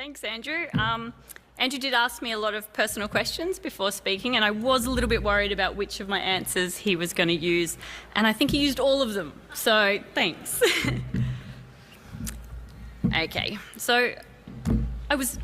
Thanks, Andrew. Andrew did ask me a lot of personal questions before speaking, and I was a little bit worried about which of my answers he was going to use, and I think he used all of them, so thanks. Okay, so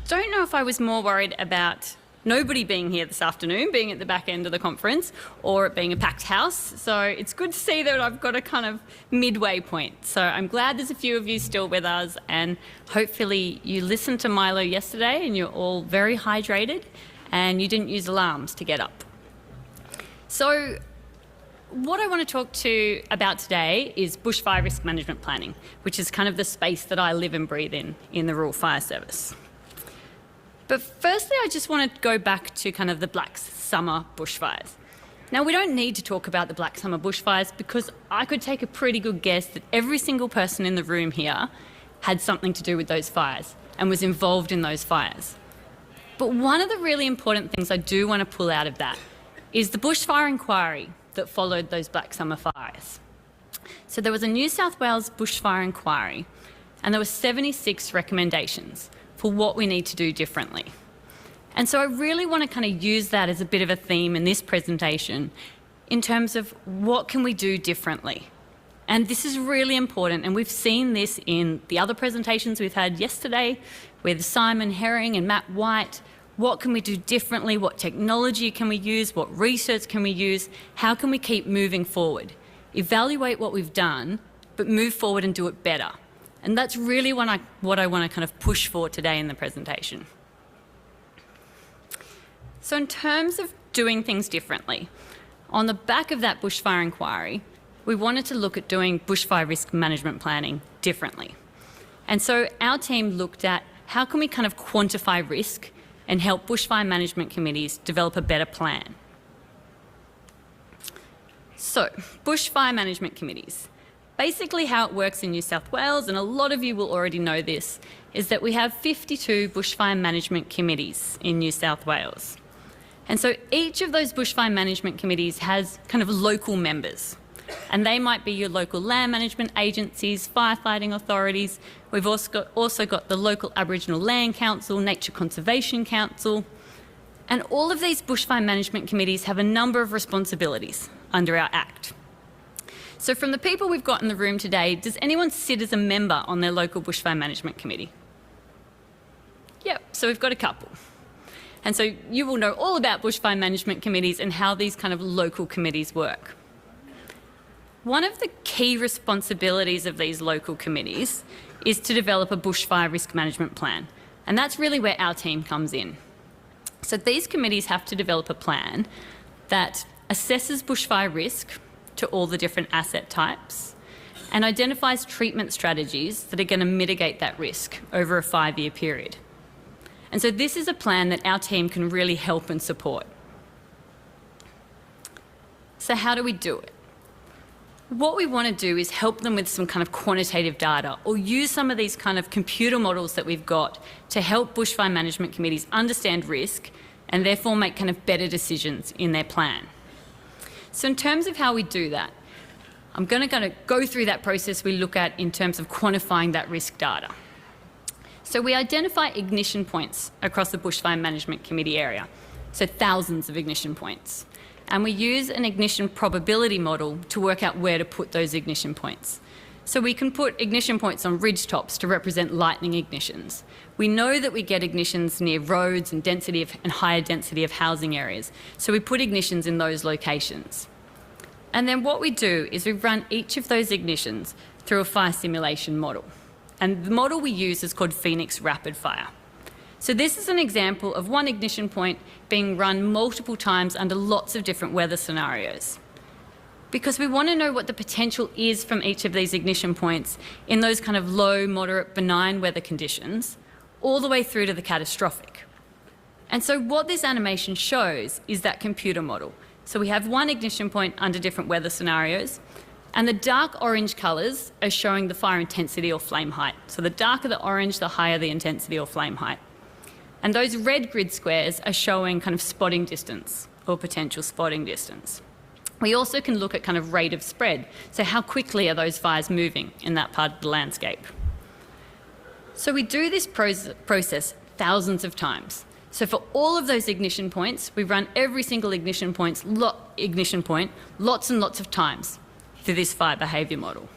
don't know if I was more worried about nobody being here this afternoon, being at the back end of the conference, or it being a packed house. So it's good to see that I've got a kind of midway point. So I'm glad there's a few of you still with us, and hopefully you listened to Milo yesterday and you're all very hydrated and you didn't use alarms to get up. So what I want to talk to you about today is bushfire risk management planning, which is kind of the space that I live and breathe in the Rural Fire Service. But firstly, I just want to go back to kind of the Black Summer bushfires. Now, we don't need to talk about the Black Summer bushfires because I could take a pretty good guess that every single person in the room here had something to do with those fires and was involved in those fires. But one of the really important things I do want to pull out of that is the bushfire inquiry that followed those Black Summer fires. So there was a New South Wales bushfire inquiry, and there were 76 recommendations for what we need to do differently. And so I really want to kind of use that as a bit of a theme in this presentation in terms of what can we do differently. And this is really important, and we've seen this in the other presentations we've had yesterday with Simon Herring and Matt White. What can we do differently? What technology can we use? What research can we use? How can we keep moving forward? Evaluate what we've done, but move forward and do it better. And that's really what I want to kind of push for today in the presentation. So in terms of doing things differently, on the back of that bushfire inquiry, we wanted to look at doing bushfire risk management planning differently. And so our team looked at how can we kind of quantify risk and help bushfire management committees develop a better plan. So, bushfire management committees. Basically how it works in New South Wales, and a lot of you will already know this, is that we have 52 bushfire management committees in New South Wales. And so each of those bushfire management committees has kind of local members. And they might be your local land management agencies, firefighting authorities. We've also got the local Aboriginal Land Council, Nature Conservation Council. And all of these bushfire management committees have a number of responsibilities under our Act. So from the people we've got in the room today, does anyone sit as a member on their local bushfire management committee? Yep, so we've got a couple. And so you will know all about bushfire management committees and how these kind of local committees work. One of the key responsibilities of these local committees is to develop a bushfire risk management plan. And that's really where our team comes in. So these committees have to develop a plan that assesses bushfire risk to all the different asset types and identifies treatment strategies that are going to mitigate that risk over a 5-year period. And so this is a plan that our team can really help and support. So how do we do it? What we want to do is help them with some kind of quantitative data or use some of these kind of computer models that we've got to help bushfire management committees understand risk and therefore make kind of better decisions in their plan. So in terms of how we do that, I'm going to go through that process we look at in terms of quantifying that risk data. So we identify ignition points across the bushfire management committee area, so thousands of ignition points. And we use an ignition probability model to work out where to put those ignition points. So we can put ignition points on ridge tops to represent lightning ignitions. We know that we get ignitions near roads and higher density of housing areas, so we put ignitions in those locations. And then what we do is we run each of those ignitions through a fire simulation model. And the model we use is called Phoenix Rapid Fire. So this is an example of one ignition point being run multiple times under lots of different weather scenarios. Because we want to know what the potential is from each of these ignition points in those kind of low, moderate, benign weather conditions, all the way through to the catastrophic. And so what this animation shows is that computer model. So we have one ignition point under different weather scenarios, and the dark orange colours are showing the fire intensity or flame height. So the darker the orange, the higher the intensity or flame height. And those red grid squares are showing kind of spotting distance or potential spotting distance. We also can look at kind of rate of spread. So how quickly are those fires moving in that part of the landscape? So we do this process thousands of times. So for all of those ignition points, we run every single ignition point lots and lots of times through this fire behaviour model.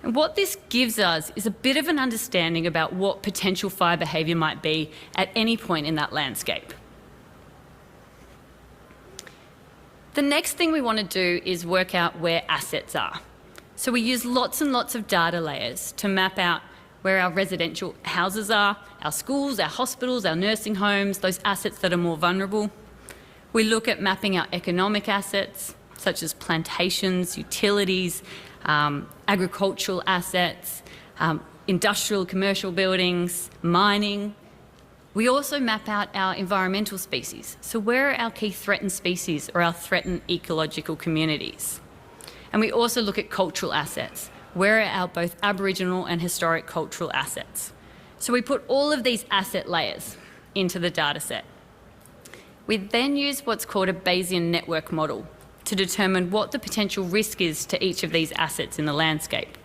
And what this gives us is a bit of an understanding about what potential fire behaviour might be at any point in that landscape. The next thing we want to do is work out where assets are. So we use lots and lots of data layers to map out where our residential houses are, our schools, our hospitals, our nursing homes, those assets that are more vulnerable. We look at mapping our economic assets, such as plantations, utilities, agricultural assets, industrial, commercial buildings, mining. We also map out our environmental species. So where are our key threatened species or our threatened ecological communities? And we also look at cultural assets. Where are our both Aboriginal and historic cultural assets? So we put all of these asset layers into the data set. We then use what's called a Bayesian network model to determine what the potential risk is to each of these assets in the landscape.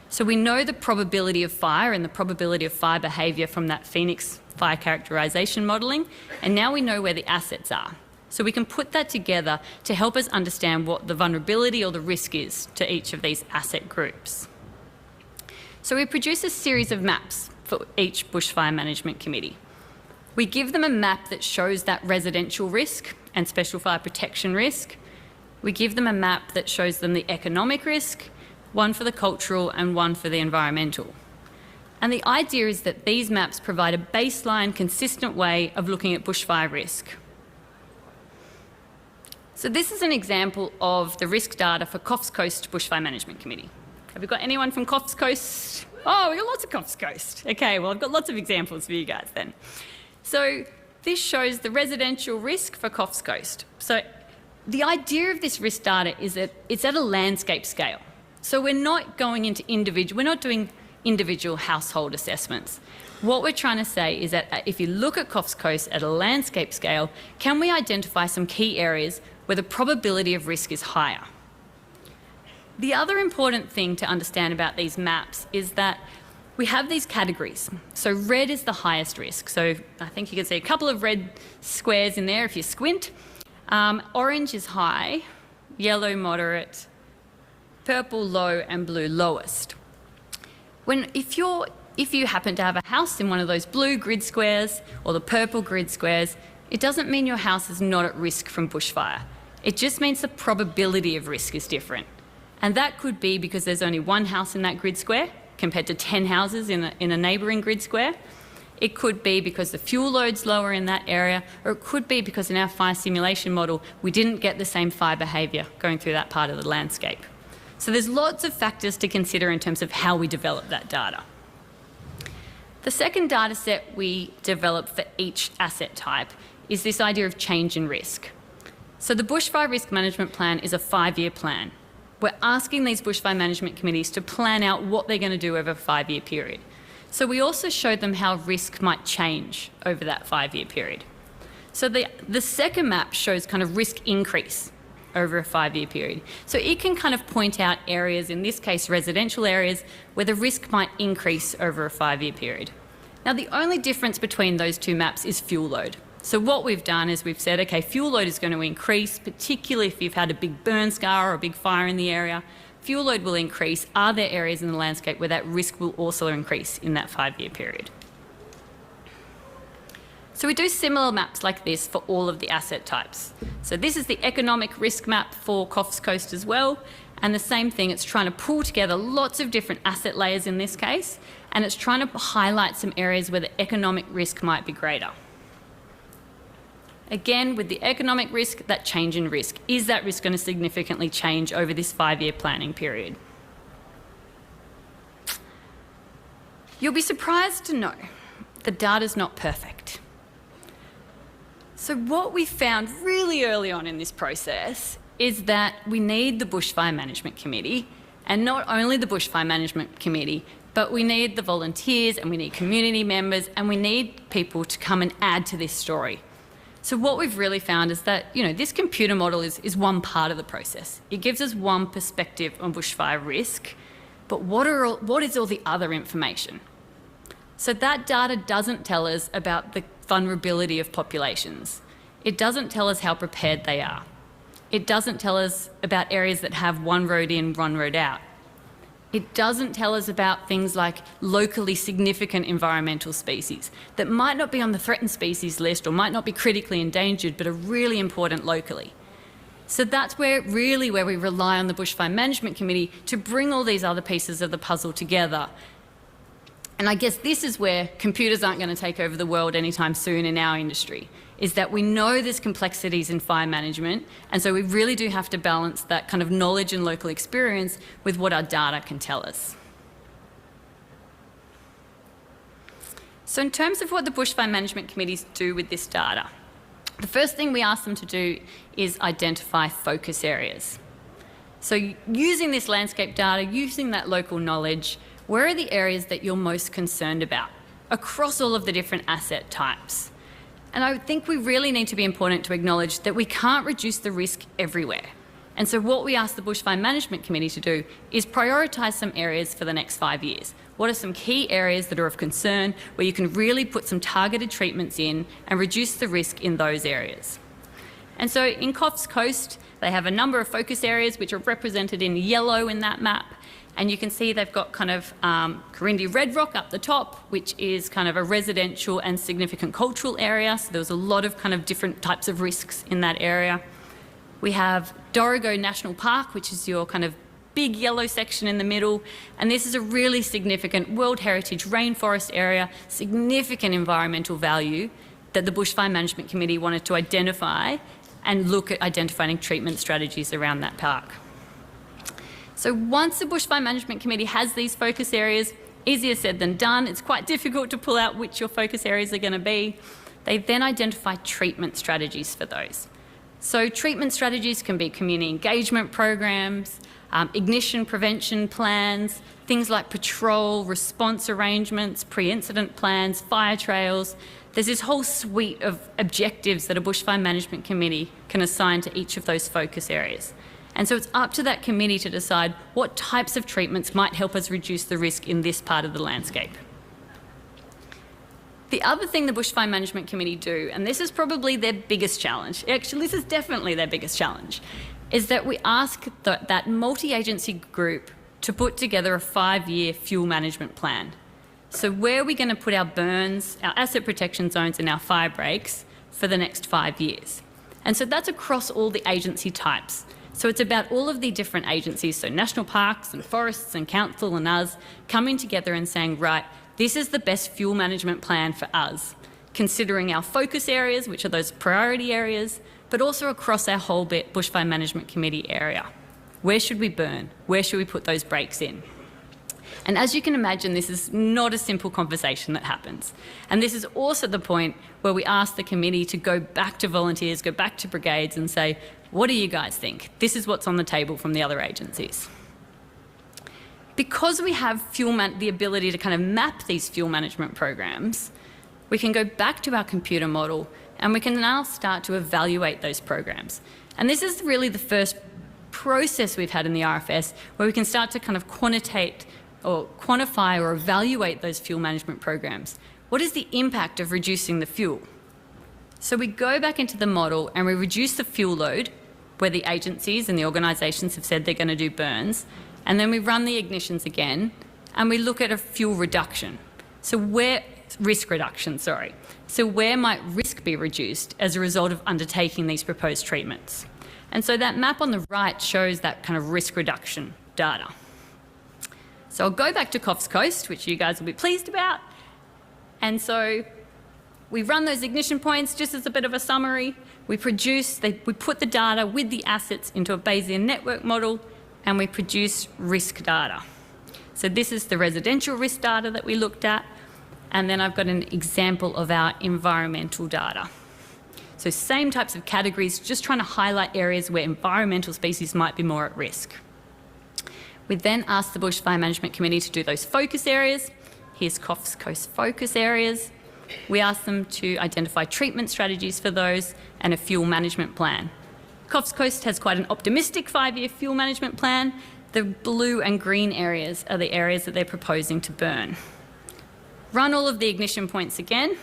So we know the probability of fire and the probability of fire behaviour from that Phoenix fire characterisation modelling, and now we know where the assets are. So we can put that together to help us understand what the vulnerability or the risk is to each of these asset groups. So we produce a series of maps for each bushfire management committee. We give them a map that shows that residential risk and special fire protection risk. We give them a map that shows them the economic risk, one for the cultural and one for the environmental. And the idea is that these maps provide a baseline, consistent way of looking at bushfire risk. So this is an example of the risk data for Coffs Coast Bushfire Management Committee. Have we got anyone from Coffs Coast? Oh, we've got lots of Coffs Coast. Okay, well, I've got lots of examples for you guys then. So this shows the residential risk for Coffs Coast. So the idea of this risk data is that it's at a landscape scale. So we're not going into we're not doing individual household assessments. What we're trying to say is that if you look at Coffs Coast at a landscape scale, can we identify some key areas where the probability of risk is higher? The other important thing to understand about these maps is that we have these categories. So red is the highest risk. So I think you can see a couple of red squares in there if you squint. Orange is high, yellow moderate, purple low, and blue lowest. If you happen to have a house in one of those blue grid squares or the purple grid squares, it doesn't mean your house is not at risk from bushfire. It just means the probability of risk is different. And that could be because there's only one house in that grid square compared to 10 houses in a neighbouring grid square. It could be because the fuel load's lower in that area, or it could be because in our fire simulation model, we didn't get the same fire behaviour going through that part of the landscape. So there's lots of factors to consider in terms of how we develop that data. The second data set we develop for each asset type is this idea of change in risk. So the Bushfire Risk Management Plan is a 5-year plan. We're asking these bushfire management committees to plan out what they're going to do over a 5-year period. So we also showed them how risk might change over that 5-year period. So the second map shows kind of risk increase over a 5-year period. So it can kind of point out areas, in this case residential areas, where the risk might increase over a 5-year period. Now the only difference between those two maps is fuel load. So what we've done is we've said, okay, fuel load is going to increase, particularly if you've had a big burn scar or a big fire in the area. Fuel load will increase. Are there areas in the landscape where that risk will also increase in that 5-year period? So we do similar maps like this for all of the asset types. So this is the economic risk map for Coffs Coast as well. And the same thing, it's trying to pull together lots of different asset layers in this case, and it's trying to highlight some areas where the economic risk might be greater. Again, with the economic risk, that change in risk. Is that risk going to significantly change over this 5-year planning period? You'll be surprised to know the data's not perfect. So what we found really early on in this process is that we need the Bushfire Management Committee, and not only the Bushfire Management Committee, but we need the volunteers and we need community members and we need people to come and add to this story. So what we've really found is that, this computer model is one part of the process. It gives us one perspective on bushfire risk, but what is all the other information? So that data doesn't tell us about the vulnerability of populations. It doesn't tell us how prepared they are. It doesn't tell us about areas that have one road in, one road out. It doesn't tell us about things like locally significant environmental species that might not be on the threatened species list or might not be critically endangered but are really important locally. So that's where we rely on the Bushfire Management Committee to bring all these other pieces of the puzzle together. And I guess this is where computers aren't going to take over the world anytime soon in our industry, is that we know there's complexities in fire management, and so we really do have to balance that kind of knowledge and local experience with what our data can tell us. So in terms of what the Bushfire Management Committees do with this data, the first thing we ask them to do is identify focus areas. So using this landscape data, using that local knowledge, where are the areas that you're most concerned about across all of the different asset types? And I think we really need to be important to acknowledge that we can't reduce the risk everywhere. And so what we ask the Bushfire Management Committee to do is prioritise some areas for the next 5 years. What are some key areas that are of concern where you can really put some targeted treatments in and reduce the risk in those areas? And so in Coffs Coast, they have a number of focus areas which are represented in yellow in that map. And you can see they've got kind of Corindi Red Rock up the top, which is kind of a residential and significant cultural area. So there was a lot of kind of different types of risks in that area. We have Dorrigo National Park, which is your kind of big yellow section in the middle. And this is a really significant World Heritage rainforest area, significant environmental value that the Bushfire Management Committee wanted to identify and look at identifying treatment strategies around that park. So once the Bushfire Management Committee has these focus areas, easier said than done, it's quite difficult to pull out which your focus areas are going to be. They then identify treatment strategies for those. So treatment strategies can be community engagement programs, ignition prevention plans, things like patrol, response arrangements, pre-incident plans, fire trails. There's this whole suite of objectives that a Bushfire Management Committee can assign to each of those focus areas. And so it's up to that committee to decide what types of treatments might help us reduce the risk in this part of the landscape. The other thing the Bushfire Management Committee do, and this is probably their biggest challenge, actually this is definitely their biggest challenge, is that we ask that multi-agency group to put together a 5-year fuel management plan. So where are we going to put our burns, our asset protection zones and our fire breaks for the next 5 years? And so that's across all the agency types. So it's about all of the different agencies, so national parks and forests and council and us, coming together and saying, right, this is the best fuel management plan for us, considering our focus areas, which are those priority areas, but also across our whole Bushfire Management Committee area. Where should we burn? Where should we put those breaks in? And as you can imagine, this is not a simple conversation that happens. And this is also the point where we ask the committee to go back to volunteers, go back to brigades and say, what do you guys think? This is what's on the table from the other agencies. Because we have the ability to kind of map these fuel management programs, we can go back to our computer model and we can now start to evaluate those programs. And this is really the first process we've had in the RFS where we can start to kind of quantify or evaluate those fuel management programs. What is the impact of reducing the fuel? So we go back into the model and we reduce the fuel load where the agencies and the organisations have said they're going to do burns, and then we run the ignitions again and we look at a fuel reduction. So risk reduction, sorry. So where might risk be reduced as a result of undertaking these proposed treatments? And so that map on the right shows that kind of risk reduction data. So I'll go back to Coffs Coast, which you guys will be pleased about. And so we run those ignition points just as a bit of a summary. We put the data with the assets into a Bayesian network model and we produce risk data. So this is the residential risk data that we looked at. And then I've got an example of our environmental data. So same types of categories, just trying to highlight areas where environmental species might be more at risk. We then asked the Bushfire Management Committee to do those focus areas. Here's Coffs Coast focus areas. We asked them to identify treatment strategies for those and a fuel management plan. Coffs Coast has quite an optimistic 5-year fuel management plan. The blue and green areas are the areas that they're proposing to burn. run all of the ignition points again,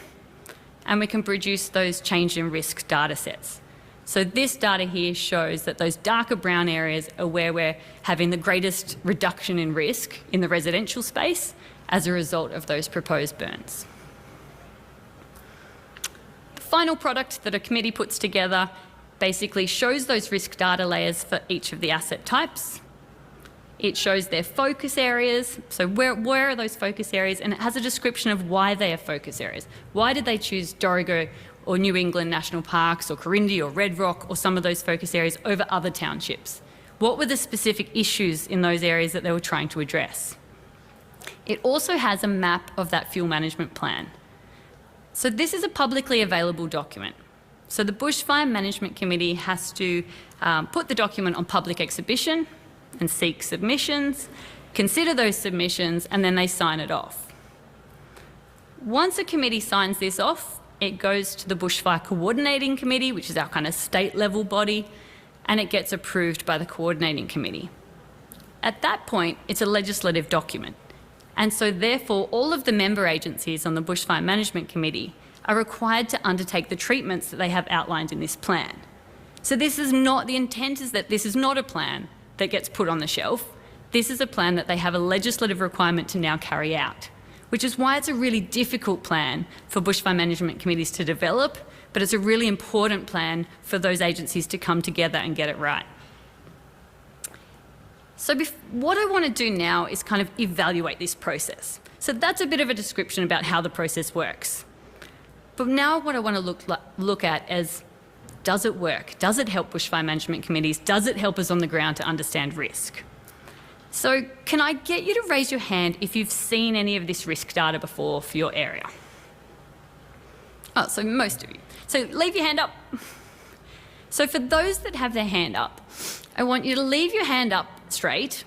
and we can produce those change in risk data sets. So this data here shows that those darker brown areas are where we're having the greatest reduction in risk in the residential space as a result of those proposed burns. The final product that a committee puts together basically shows those risk data layers for each of the asset types. It shows their focus areas, so where are those focus areas, and it has a description of why they are focus areas. Why did they choose Dorrigo or New England National Parks or Corindi or Red Rock or some of those focus areas over other townships? What were the specific issues in those areas that they were trying to address? It also has a map of that fuel management plan. So this is a publicly available document. So the Bushfire Management Committee has to put the document on public exhibition and seek submissions, consider those submissions, and then they sign it off. Once a committee signs this off, it goes to the Bushfire Coordinating Committee, which is our kind of state level body, and it gets approved by the Coordinating Committee. At that point, it's a legislative document. And so therefore, all of the member agencies on the Bushfire Management Committee are required to undertake the treatments that they have outlined in this plan. So this is not, the intent is that this is not a plan that gets put on the shelf. This is a plan that they have a legislative requirement to now carry out, which is why it's a really difficult plan for bushfire management committees to develop, but it's a really important plan for those agencies to come together and get it right. So what I want to do now is kind of evaluate this process. So that's a bit of a description about how the process works. But now what I want to look at is, does it work? Does it help bushfire management committees? Does it help us on the ground to understand risk? So can I get you to raise your hand if you've seen any of this risk data before for your area? Oh, so most of you. So leave your hand up. So for those that have their hand up, I want you to leave your hand up straight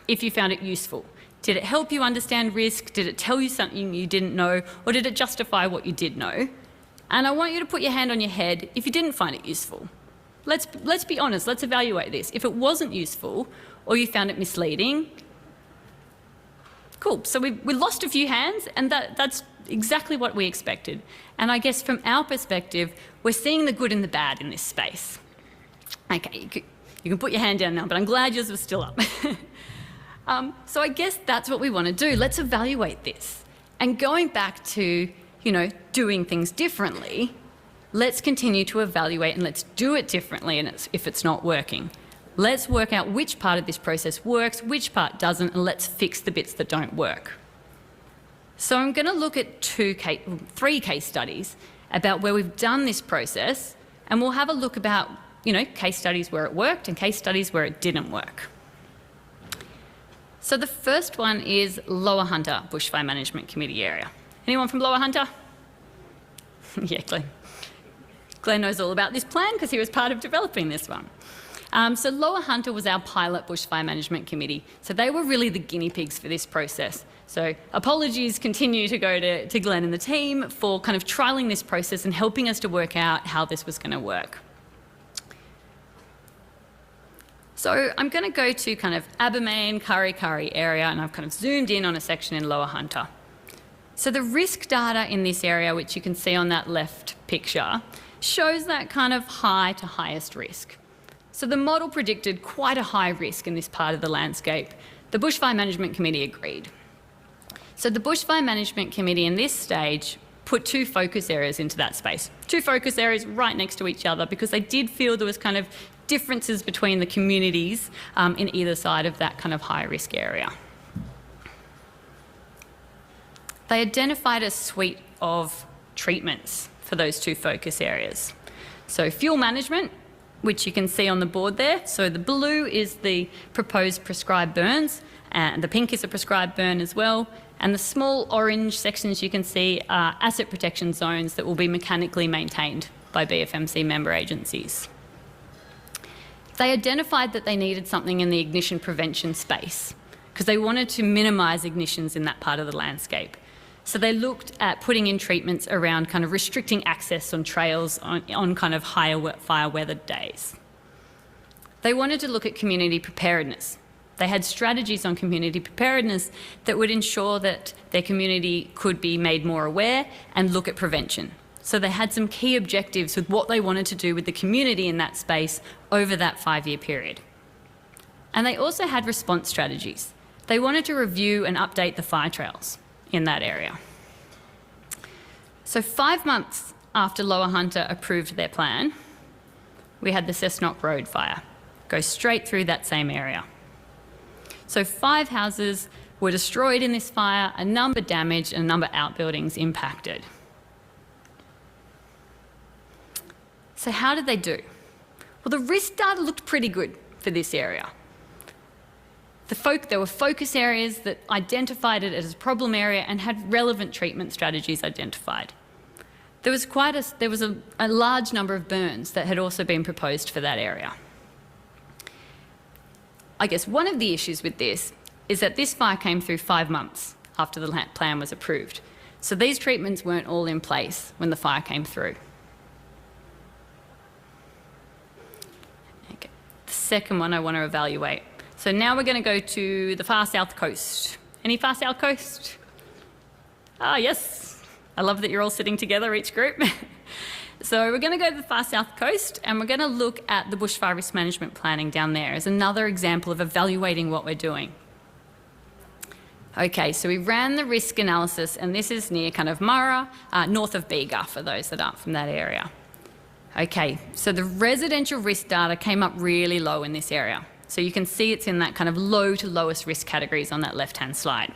if you found it useful. Did it help you understand risk? Did it tell you something you didn't know? Or did it justify what you did know? And I want you to put your hand on your head if you didn't find it useful. Let's be honest, let's evaluate this. If it wasn't useful or you found it misleading, cool. So we lost a few hands, and that's exactly what we expected. And I guess from our perspective, we're seeing the good and the bad in this space. Okay, you can put your hand down now, but I'm glad yours was still up. So I guess that's what we want to do. Let's evaluate this. And going back to, doing things differently, let's continue to evaluate and let's do it differently if it's not working. Let's work out which part of this process works, which part doesn't, and let's fix the bits that don't work. So I'm going to look at three case studies about where we've done this process, and we'll have a look about, case studies where it worked and case studies where it didn't work. So the first one is Lower Hunter Bushfire Management Committee area. Anyone from Lower Hunter? Yeah, Glenn. Glenn knows all about this plan because he was part of developing this one. So Lower Hunter was our pilot bushfire management committee. So they were really the guinea pigs for this process. So apologies continue to go to Glenn and the team for kind of trialling this process and helping us to work out how this was going to work. So I'm going to go to kind of Abermain, Kurri area, and I've kind of zoomed in on a section in Lower Hunter. So the risk data in this area, which you can see on that left picture, shows that kind of high to highest risk. So the model predicted quite a high risk in this part of the landscape. The Bushfire Management Committee agreed. So the Bushfire Management Committee in this stage put two focus areas into that space. Two focus areas right next to each other because they did feel there was kind of differences between the communities in either side of that kind of high risk area. They identified a suite of treatments for those two focus areas. So fuel management, which you can see on the board there. So the blue is the proposed prescribed burns, and the pink is a prescribed burn as well. And the small orange sections you can see are asset protection zones that will be mechanically maintained by BFMC member agencies. They identified that they needed something in the ignition prevention space because they wanted to minimise ignitions in that part of the landscape. So they looked at putting in treatments around kind of restricting access on trails on kind of higher fire weather days. They wanted to look at community preparedness. They had strategies on community preparedness that would ensure that their community could be made more aware and look at prevention. So they had some key objectives with what they wanted to do with the community in that space over that 5-year period. And they also had response strategies. They wanted to review and update the fire trails in that area. So 5 months after Lower Hunter approved their plan, we had the Cessnock Road fire go straight through that same area. So 5 houses were destroyed in this fire, a number damaged and a number of outbuildings impacted. So how did they do? Well, the risk data looked pretty good for this area. There were focus areas that identified it as a problem area and had relevant treatment strategies identified. There was a large number of burns that had also been proposed for that area. I guess one of the issues with this is that this fire came through 5 months after the plan was approved. So these treatments weren't all in place when the fire came through. Okay. The second one I want to evaluate. So now we're going to go to the far south coast. Any far south coast? Ah, yes. I love that you're all sitting together, each group. So we're going to go to the far south coast and we're going to look at the bushfire risk management planning down there as another example of evaluating what we're doing. Okay, so we ran the risk analysis, and this is near kind of Murra, north of Bega, for those that aren't from that area. Okay, so the residential risk data came up really low in this area. So you can see it's in that kind of low to lowest risk categories on that left-hand slide.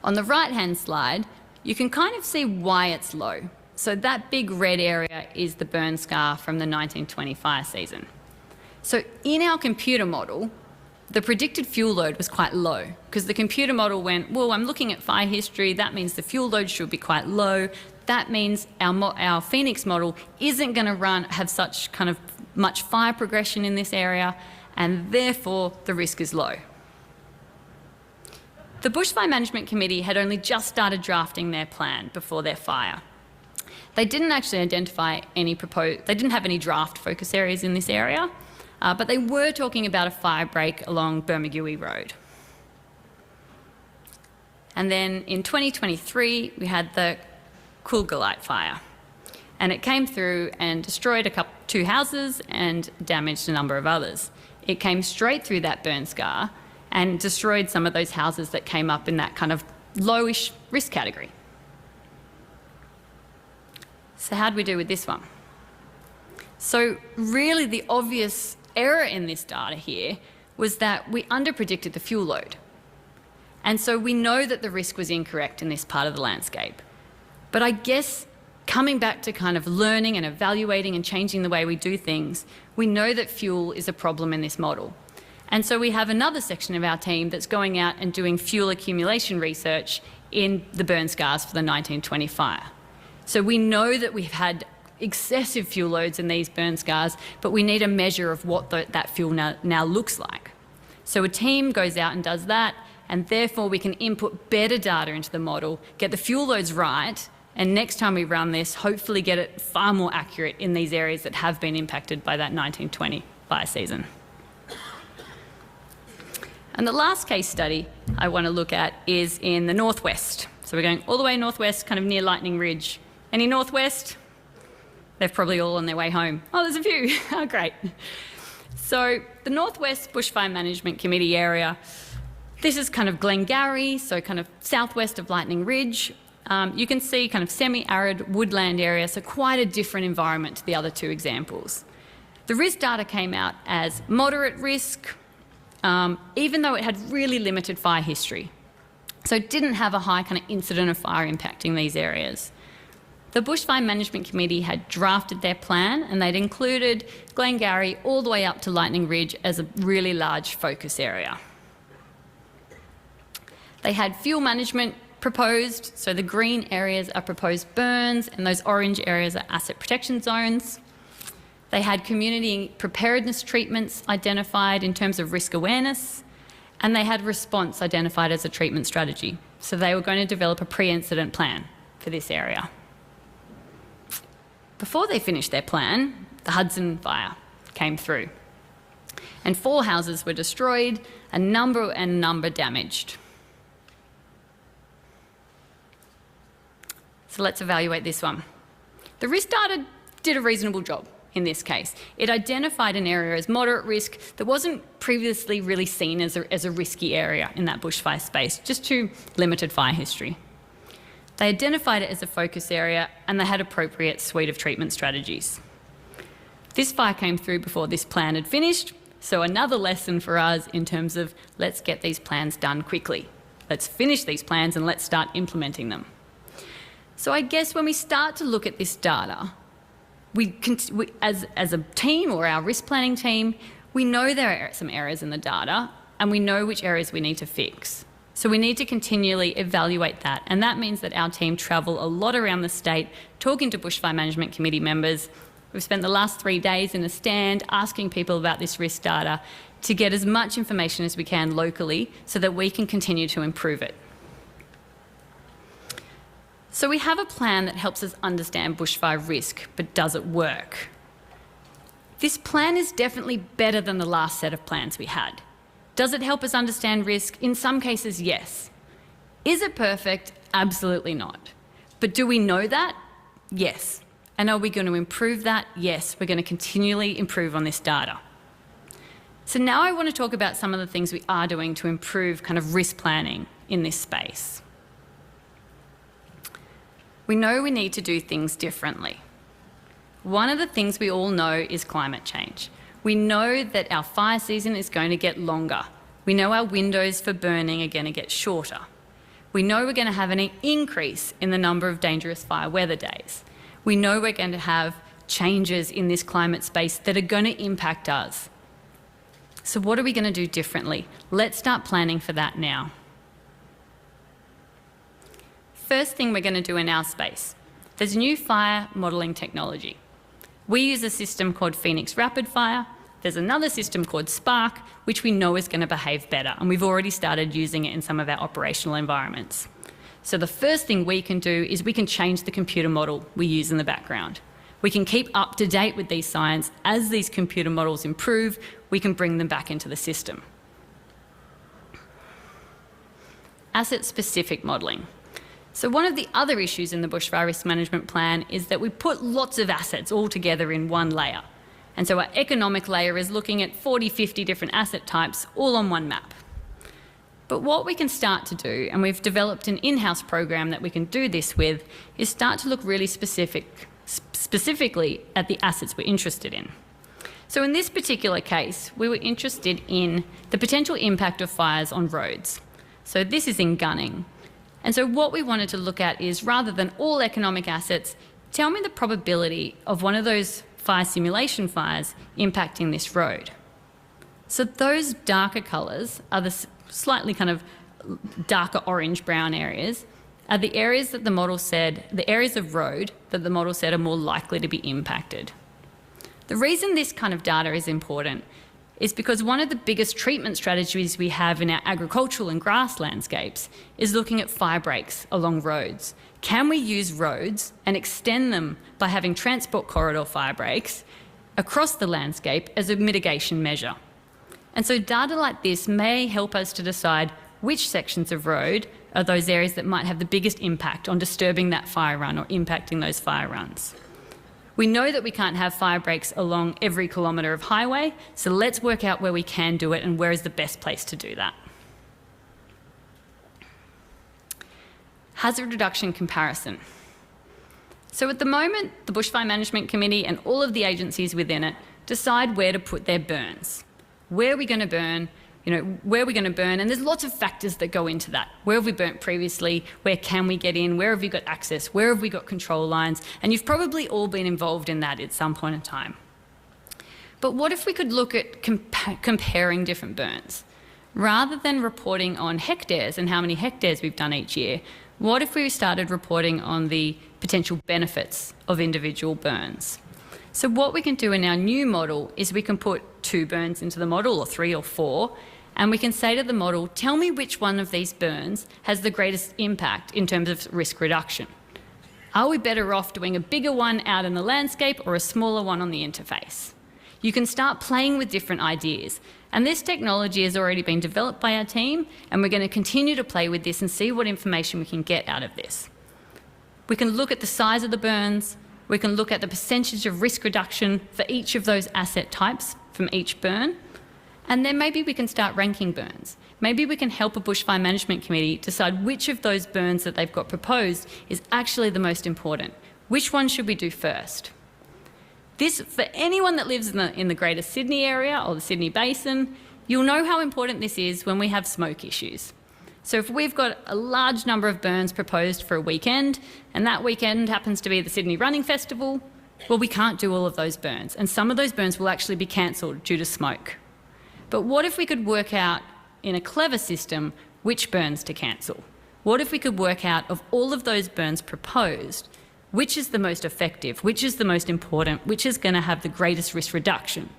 On the right-hand slide, you can kind of see why it's low. So that big red area is the burn scar from the 1920 fire season. So in our computer model, the predicted fuel load was quite low because the computer model went, well, I'm looking at fire history, that means the fuel load should be quite low. That means our Phoenix model isn't going to have such kind of much fire progression in this area, and therefore the risk is low. The Bushfire Management Committee had only just started drafting their plan before their fire. They didn't actually identify they didn't have any draft focus areas in this area, but they were talking about a fire break along Bermagui Road. And then in 2023, we had the Coolgalite fire. And it came through and destroyed 2 houses and damaged a number of others. It came straight through that burn scar and destroyed some of those houses that came up in that kind of lowish risk category. So how did we do with this one? So really the obvious error in this data here was that we underpredicted the fuel load. And so we know that the risk was incorrect in this part of the landscape. But I guess coming back to kind of learning and evaluating and changing the way we do things, we know that fuel is a problem in this model. And so we have another section of our team that's going out and doing fuel accumulation research in the burn scars for the 1920 fire. So we know that we've had excessive fuel loads in these burn scars, but we need a measure of what that fuel now looks like. So a team goes out and does that, and therefore we can input better data into the model, get the fuel loads right, and next time we run this, hopefully get it far more accurate in these areas that have been impacted by that 1920 fire season. And the last case study I want to look at is in the northwest. So we're going all the way northwest, kind of near Lightning Ridge. Any northwest? They're probably all on their way home. Oh, there's a few. Oh, great. So the Northwest Bushfire Management Committee area, this is kind of Glengarry, so kind of southwest of Lightning Ridge. You can see kind of semi-arid woodland area, so quite a different environment to the other 2 examples. The risk data came out as moderate risk, even though it had really limited fire history. So it didn't have a high kind of incident of fire impacting these areas. The Bushfire Management Committee had drafted their plan and they'd included Glengarry all the way up to Lightning Ridge as a really large focus area. They had fuel management proposed, so the green areas are proposed burns and those orange areas are asset protection zones. They had community preparedness treatments identified in terms of risk awareness, and they had response identified as a treatment strategy. So they were going to develop a pre-incident plan for this area. Before they finished their plan, the Hudson fire came through. And 4 houses were destroyed, a number damaged. So let's evaluate this one. The risk data did a reasonable job in this case. It identified an area as moderate risk that wasn't previously really seen as a risky area in that bushfire space, just to limited fire history. They identified it as a focus area and they had appropriate suite of treatment strategies. This fire came through before this plan had finished, so another lesson for us in terms of let's get these plans done quickly. Let's finish these plans and let's start implementing them. So I guess when we start to look at this data, as a team or our risk planning team, we know there are some errors in the data and we know which areas we need to fix. So we need to continually evaluate that, and that means that our team travel a lot around the state talking to Bushfire Management Committee members. We've spent the last 3 days in a stand asking people about this risk data to get as much information as we can locally so that we can continue to improve it. So we have a plan that helps us understand bushfire risk, but does it work? This plan is definitely better than the last set of plans we had. Does it help us understand risk? In some cases, yes. Is it perfect? Absolutely not. But do we know that? Yes. And are we going to improve that? Yes, we're going to continually improve on this data. So now I want to talk about some of the things we are doing to improve kind of risk planning in this space. We know we need to do things differently. One of the things we all know is climate change. We know that our fire season is going to get longer. We know our windows for burning are going to get shorter. We know we're going to have an increase in the number of dangerous fire weather days. We know we're going to have changes in this climate space that are going to impact us. So what are we going to do differently? Let's start planning for that now. First thing we're going to do in our space, there's new fire modelling technology. We use a system called Phoenix Rapid Fire. There's another system called Spark, which we know is going to behave better, and we've already started using it in some of our operational environments. So the first thing we can do is we can change the computer model we use in the background. We can keep up to date with these science. As these computer models improve, we can bring them back into the system. Asset-specific modelling. So one of the other issues in the bushfire risk management plan is that we put lots of assets all together in one layer. And so our economic layer is looking at 40, 50 different asset types all on one map. But what we can start to do, and we've developed an in-house program that we can do this with, is start to look really specifically at the assets we're interested in. So in this particular case, we were interested in the potential impact of fires on roads. So this is in gunning. And so what we wanted to look at is, rather than all economic assets, tell me the probability of one of those fire simulation fires impacting this road. So those darker colours are the slightly kind of darker orange-brown areas, are the areas that the model said, the areas of road that the model said are more likely to be impacted. The reason this kind of data is important is because one of the biggest treatment strategies we have in our agricultural and grass landscapes is looking at fire breaks along roads. Can we use roads and extend them by having transport corridor fire breaks across the landscape as a mitigation measure? And so data like this may help us to decide which sections of road are those areas that might have the biggest impact on disturbing that fire run or impacting those fire runs. We know that we can't have fire breaks along every kilometre of highway, so let's work out where we can do it and where is the best place to do that. Hazard reduction comparison. So at the moment, the Bushfire Management Committee and all of the agencies within it decide where to put their burns. Where are we going to burn? Where are we going to burn? And there's lots of factors that go into that. Where have we burnt previously? Where can we get in? Where have we got access? Where have we got control lines? And you've probably all been involved in that at some point in time. But what if we could look at comparing different burns? Rather than reporting on hectares and how many hectares we've done each year, what if we started reporting on the potential benefits of individual burns? So what we can do in our new model is we can put 2 burns into the model, or 3 or 4, and we can say to the model, tell me which one of these burns has the greatest impact in terms of risk reduction. Are we better off doing a bigger one out in the landscape or a smaller one on the interface? You can start playing with different ideas. And this technology has already been developed by our team, and we're going to continue to play with this and see what information we can get out of this. We can look at the size of the burns, we can look at the percentage of risk reduction for each of those asset types from each burn, and then maybe we can start ranking burns. Maybe we can help a bushfire management committee decide which of those burns that they've got proposed is actually the most important. Which one should we do first? This, for anyone that lives in the Greater Sydney area or the Sydney Basin, you'll know how important this is when we have smoke issues. So if we've got a large number of burns proposed for a weekend, and that weekend happens to be the Sydney Running Festival, well, we can't do all of those burns, and some of those burns will actually be cancelled due to smoke. But what if we could work out in a clever system which burns to cancel? What if we could work out of all of those burns proposed, which is the most effective, which is the most important, which is going to have the greatest risk reduction,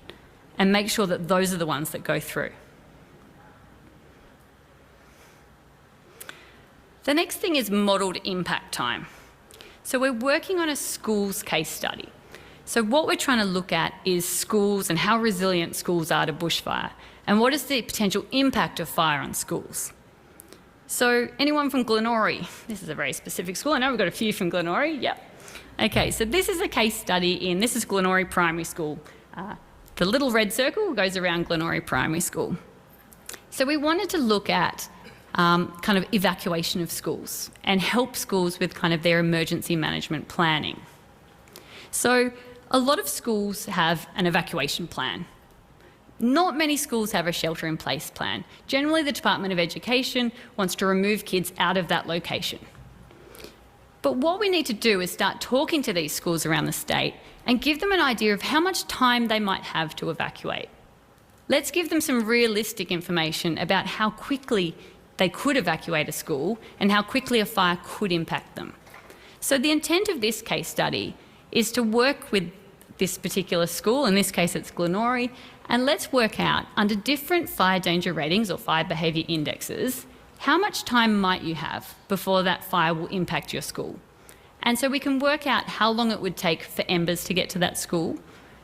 and make sure that those are the ones that go through. The next thing is modelled impact time. So we're working on a schools case study. So what we're trying to look at is schools and how resilient schools are to bushfire, and what is the potential impact of fire on schools. So anyone from Glenorrey? This is a very specific school. I know we've got a few from Glenorrey. Yep. Okay, so this is a case study this is Glenorrey Primary School. The little red circle goes around Glenorrey Primary School. So we wanted to look at kind of evacuation of schools and help schools with kind of their emergency management planning. So a lot of schools have an evacuation plan. Not many schools have a shelter-in-place plan. Generally, the Department of Education wants to remove kids out of that location. But what we need to do is start talking to these schools around the state and give them an idea of how much time they might have to evacuate. Let's give them some realistic information about how quickly they could evacuate a school and how quickly a fire could impact them. So the intent of this case study is to work with this particular school, in this case it's Glenorrey, and let's work out under different fire danger ratings or fire behaviour indexes, how much time might you have before that fire will impact your school? And so we can work out how long it would take for embers to get to that school,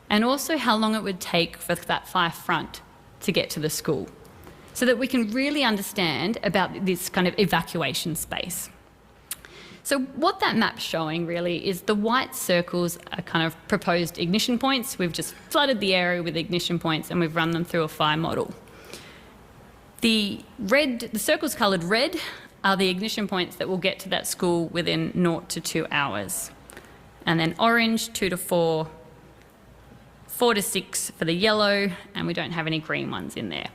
and also how long it would take for that fire front to get to the school, so that we can really understand about this kind of evacuation space. So what that map's showing really is the white circles are kind of proposed ignition points. We've just flooded the area with ignition points and we've run them through a fire model. The circles coloured red are the ignition points that will get to that school within 0 to 2 hours. And then orange, 2 to 4, 4 to 6 for the yellow, and we don't have any green ones in there.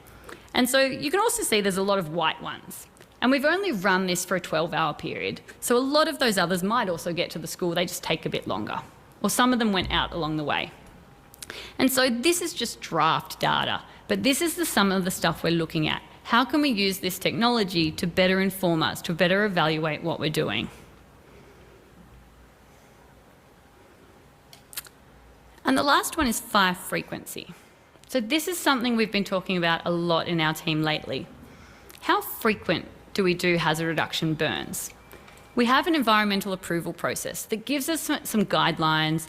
And so you can also see there's a lot of white ones. And we've only run this for a 12-hour period. So a lot of those others might also get to the school, they just take a bit longer. Or some of them went out along the way. And so this is just draft data, but this is some of the stuff we're looking at. How can we use this technology to better inform us, to better evaluate what we're doing? And the last one is fire frequency. So this is something we've been talking about a lot in our team lately. How frequent do we do hazard reduction burns? We have an environmental approval process that gives us some guidelines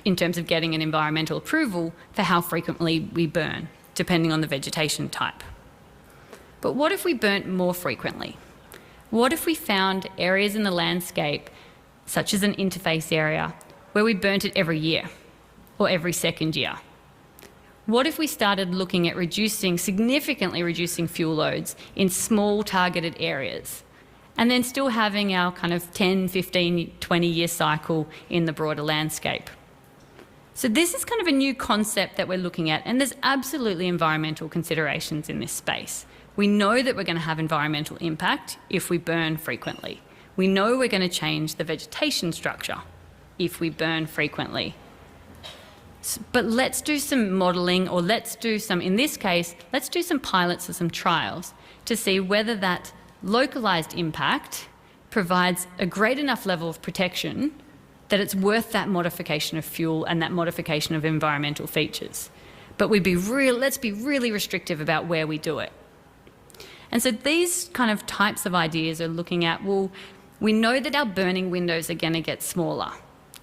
in terms of getting an environmental approval for how frequently we burn, depending on the vegetation type. But what if we burnt more frequently? What if we found areas in the landscape, such as an interface area, where we burnt it every year or every second year? What if we started looking at significantly reducing fuel loads in small targeted areas, and then still having our kind of 10, 15, 20-year cycle in the broader landscape? So this is kind of a new concept that we're looking at, and there's absolutely environmental considerations in this space. We know that we're going to have environmental impact if we burn frequently. We know we're going to change the vegetation structure if we burn frequently. But let's do some modelling, or in this case, let's do some pilots or some trials to see whether that localised impact provides a great enough level of protection that it's worth that modification of fuel and that modification of environmental features. But let's be really restrictive about where we do it. And so these kind of types of ideas are looking at, well, we know that our burning windows are going to get smaller.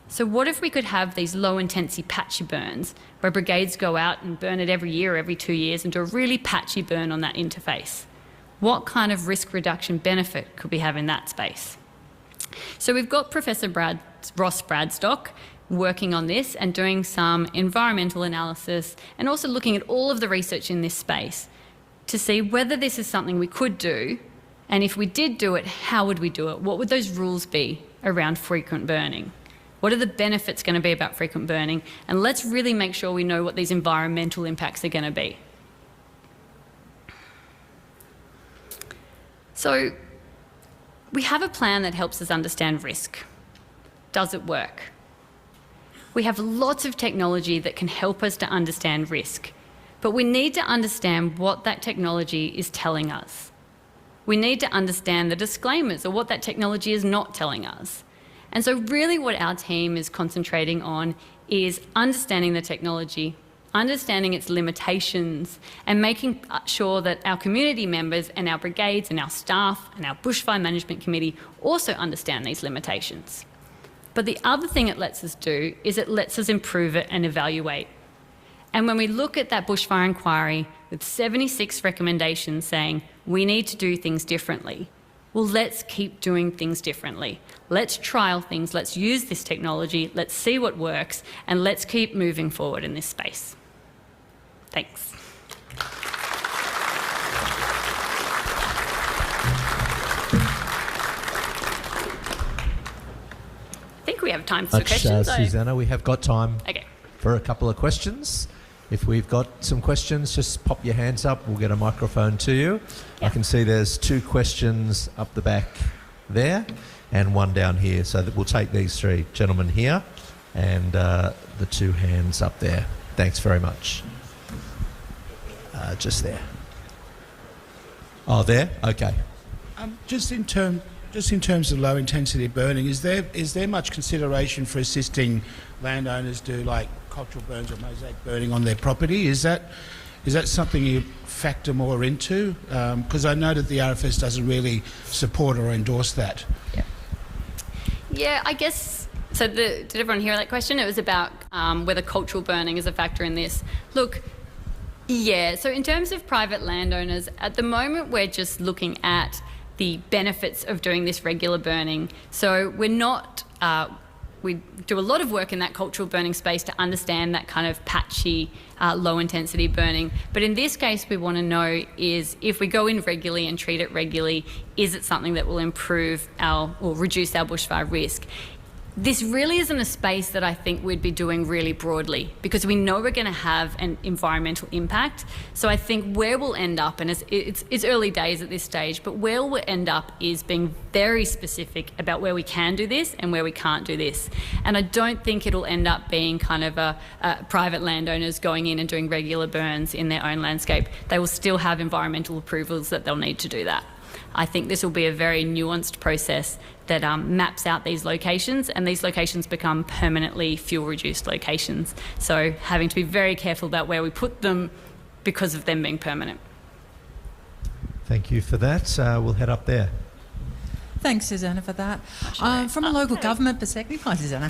So what if we could have these low-intensity patchy burns where brigades go out and burn it every year or every 2 years and do a really patchy burn on that interface? What kind of risk reduction benefit could we have in that space? So we've got Professor Ross Bradstock working on this and doing some environmental analysis and also looking at all of the research in this space to see whether this is something we could do, and if we did do it, how would we do it? What would those rules be around frequent burning? What are the benefits going to be about frequent burning? And let's really make sure we know what these environmental impacts are going to be. So we have a plan that helps us understand risk. Does it work? We have lots of technology that can help us to understand risk, but we need to understand what that technology is telling us. We need to understand the disclaimers or what that technology is not telling us. And so really what our team is concentrating on is understanding the technology, understanding its limitations, and making sure that our community members and our brigades and our staff and our bushfire management committee also understand these limitations. But the other thing it lets us do is it lets us improve it and evaluate. And when we look at that bushfire inquiry with 76 recommendations saying we need to do things differently, well, let's keep doing things differently. Let's trial things, let's use this technology, let's see what works, and let's keep moving forward in this space. Thanks. I think we have time for some questions. Susannah, we have got time Okay. for a couple of questions. If we've got some questions, just pop your hands up. We'll get a microphone to you. I can see there's 2 questions up the back there and 1 down here. So that we'll take these 3 gentlemen here and the 2 hands up there. Thanks very much. Just there. Oh, there? Okay. Just in terms of low intensity burning, is there much consideration for assisting landowners do like cultural burns or mosaic burning on their property? Is that something you factor more into? Because I know that the RFS doesn't really support or endorse that. Yeah, I guess, so did everyone hear that question? It was about whether cultural burning is a factor in this. Look, yeah, so in terms of private landowners, at the moment we're just looking at the benefits of doing this regular burning. So we're not, we do a lot of work in that cultural burning space to understand that kind of patchy, low intensity burning. But in this case, we want to know is if we go in regularly and treat it regularly, is it something that will improve or reduce our bushfire risk? This really isn't a space that I think we'd be doing really broadly because we know we're going to have an environmental impact. So I think where we'll end up, and it's early days at this stage, but where we'll end up is being very specific about where we can do this and where we can't do this. And I don't think it'll end up being kind of a private landowners going in and doing regular burns in their own landscape. They will still have environmental approvals that they'll need to do that. I think this will be a very nuanced process that maps out these locations, and these locations become permanently fuel-reduced locations. So having to be very careful about where we put them because of them being permanent. Thank you for that. We'll head up there. Thanks, Susannah, for that. From a local government perspective, hi, Susannah.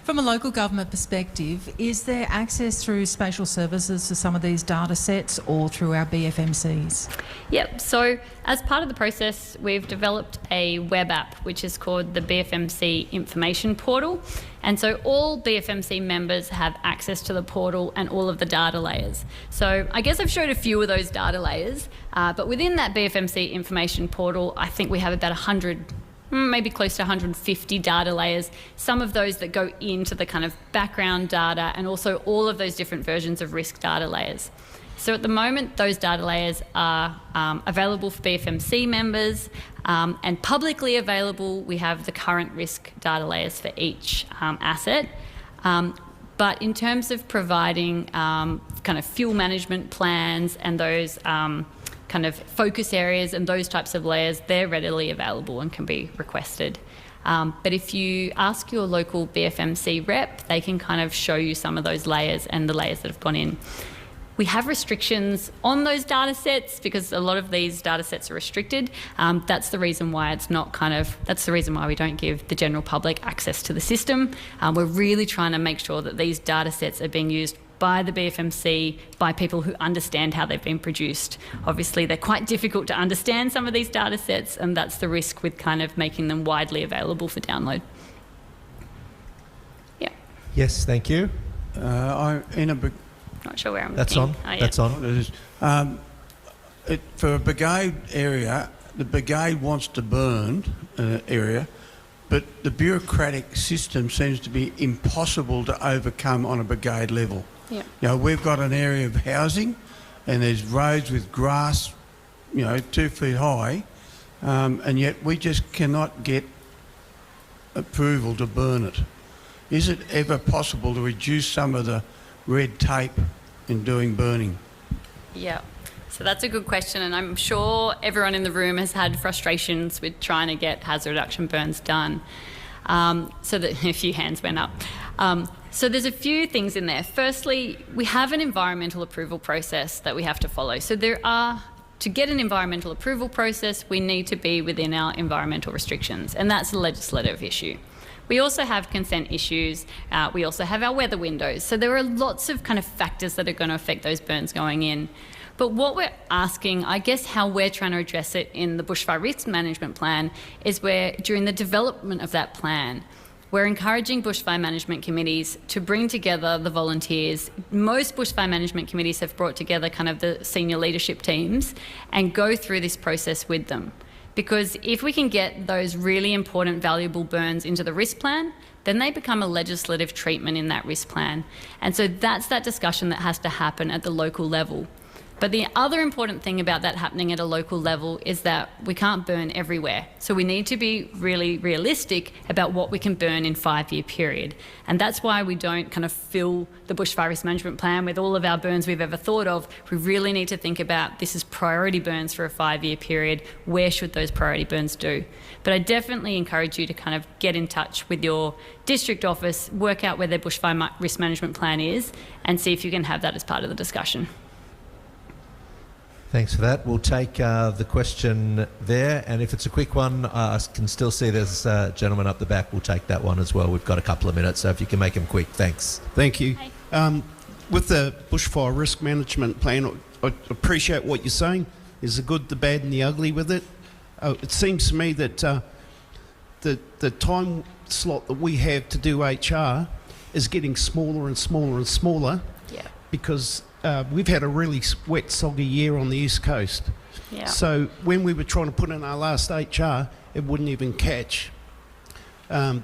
From a local government perspective, is there access through spatial services to some of these data sets or through our BFMCs? Yep, so as part of the process, we've developed a web app which is called the BFMC Information Portal. And so all BFMC members have access to the portal and all of the data layers. So I guess I've showed a few of those data layers, but within that BFMC Information Portal, I think we have about 100, maybe close to 150 data layers, some of those that go into the kind of background data and also all of those different versions of risk data layers. So at the moment, those data layers are available for BFMC members and publicly available. We have the current risk data layers for each asset. But in terms of providing kind of fuel management plans and those kind of focus areas and those types of layers, they're readily available and can be requested. But if you ask your local BFMC rep, they can kind of show you some of those layers and the layers that have gone in. We have restrictions on those data sets because a lot of these data sets are restricted. That's the reason why that's the reason why we don't give the general public access to the system. We're really trying to make sure that these data sets are being used by the BFMC, by people who understand how they've been produced. Obviously, they're quite difficult to understand, some of these data sets, and that's the risk with kind of making them widely available for download. Yeah. Yes, thank you. Not sure where I'm That's looking. on. That's on. For a brigade area, the brigade wants to burn an area, but the bureaucratic system seems to be impossible to overcome on a brigade level. Yeah. You know, we've got an area of housing, and there's roads with grass, 2 feet high, and yet we just cannot get approval to burn it. Is it ever possible to reduce some of the red tape in doing burning? Yeah. So that's a good question, and I'm sure everyone in the room has had frustrations with trying to get hazard reduction burns done. So that a few hands went up. So there's a few things in there. Firstly, we have an environmental approval process that we have to follow. So to get an environmental approval process, we need to be within our environmental restrictions, and that's a legislative issue. We also have consent issues. We also have our weather windows. So there are lots of kind of factors that are going to affect those burns going in. But what we're asking, I guess how we're trying to address it in the Bushfire Risk Management Plan is where during the development of that plan, we're encouraging bushfire management committees to bring together the volunteers. Most bushfire management committees have brought together kind of the senior leadership teams and go through this process with them. Because if we can get those really important, valuable burns into the risk plan, then they become a legislative treatment in that risk plan. And so that's that discussion that has to happen at the local level. But the other important thing about that happening at a local level is that we can't burn everywhere. So we need to be really realistic about what we can burn in a 5-year period. And that's why we don't kind of fill the Bushfire Risk Management Plan with all of our burns we've ever thought of. We really need to think about this is priority burns for a 5-year period. Where should those priority burns do? But I definitely encourage you to kind of get in touch with your district office, work out where their Bushfire Risk Management Plan is, and see if you can have that as part of the discussion. Thanks for that. We'll take the question there, and if it's a quick one, I can still see there's a gentleman up the back. We'll take that one as well. We've got a couple of minutes, so if you can make them quick, thanks. Thank you. With the Bushfire Risk Management Plan, I appreciate what you're saying. There's the good, the bad and the ugly with it. It seems to me that the time slot that we have to do HR is getting smaller and smaller and smaller. Yeah. Because we've had a really wet, soggy year on the East Coast. Yeah. So when we were trying to put in our last HR, it wouldn't even catch. So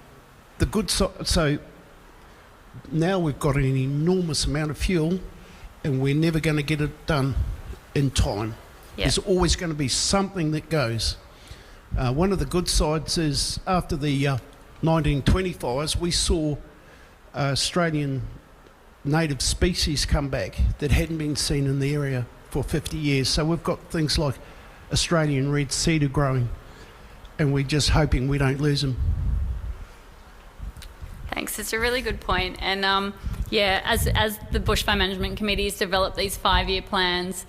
now we've got an enormous amount of fuel, and we're never going to get it done in time. Yeah. There's always going to be something that goes. One of the good sides is after the 1920 fires, we saw Australian native species come back that hadn't been seen in the area for 50 years. So we've got things like Australian red cedar growing, and we're just hoping we don't lose them. Thanks. It's a really good point. And as the Bushfire Management Committees develop these 5-year plans,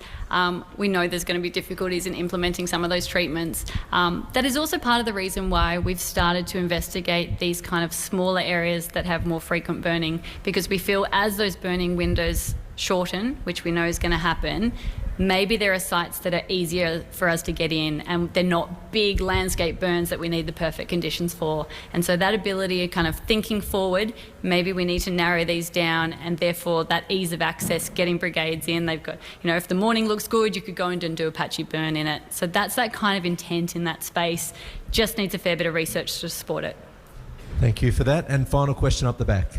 we know there's going to be difficulties in implementing some of those treatments. That is also part of the reason why we've started to investigate these kind of smaller areas that have more frequent burning, because we feel as those burning windows shorten, which we know is going to happen, maybe there are sites that are easier for us to get in, and they're not big landscape burns that we need the perfect conditions for. And so that ability of kind of thinking forward, maybe we need to narrow these down, and therefore that ease of access, getting brigades in, they've got, if the morning looks good, you could go in and do a patchy burn in it. So that's that kind of intent in that space. Just needs a fair bit of research to support it. Thank you for that. And final question up the back.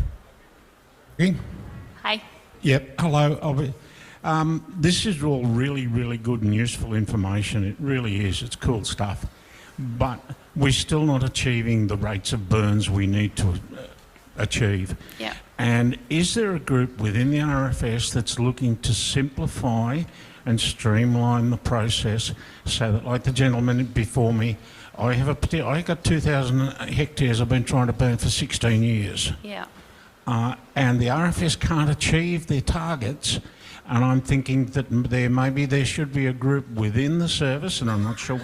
Hi. Yep, hello. This is all really, really good and useful information. It really is. It's cool stuff. But we're still not achieving the rates of burns we need to achieve. Yeah. And is there a group within the RFS that's looking to simplify and streamline the process so that, like the gentleman before me, I got 2,000 hectares I've been trying to burn for 16 years. Yeah. And the RFS can't achieve their targets And I'm thinking that maybe there should be a group within the service, and I'm not sure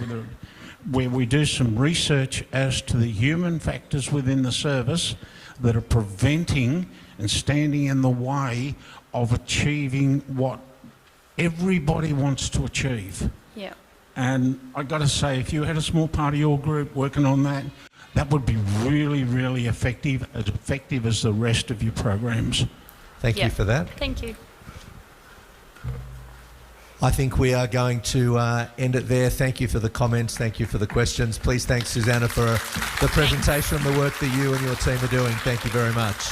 where we do some research as to the human factors within the service that are preventing and standing in the way of achieving what everybody wants to achieve. Yeah. And I got to say, if you had a small part of your group working on that, that would be really, really effective as the rest of your programs. Thank you for that. Thank you. I think we are going to end it there. Thank you for the comments. Thank you for the questions. Please thank Susannah for the presentation and the work that you and your team are doing. Thank you very much.